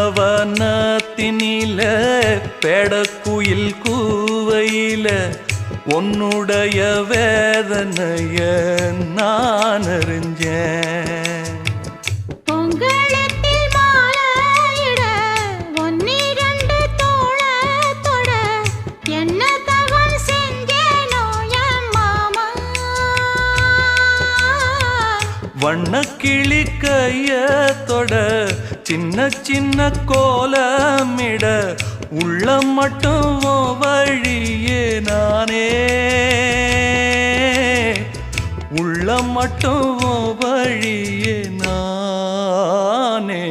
நந்தவனத்தினில பெடக்குயில் கூவையில உன்னுடைய வேதனைய நான் அறிஞ்சேன். பொங்கலத்தில் மாலையிட ஒன்னிரண்டு தோளத்தொட என்ன தவம் செஞ்சேனோ என் மாமா. வண்ணக்கிளி கையத்தொட சின்ன சின்ன கோலமிட உள்ளம் மட்டும் வழியே நானே, உள்ளம் மட்டும் வழியே நானே.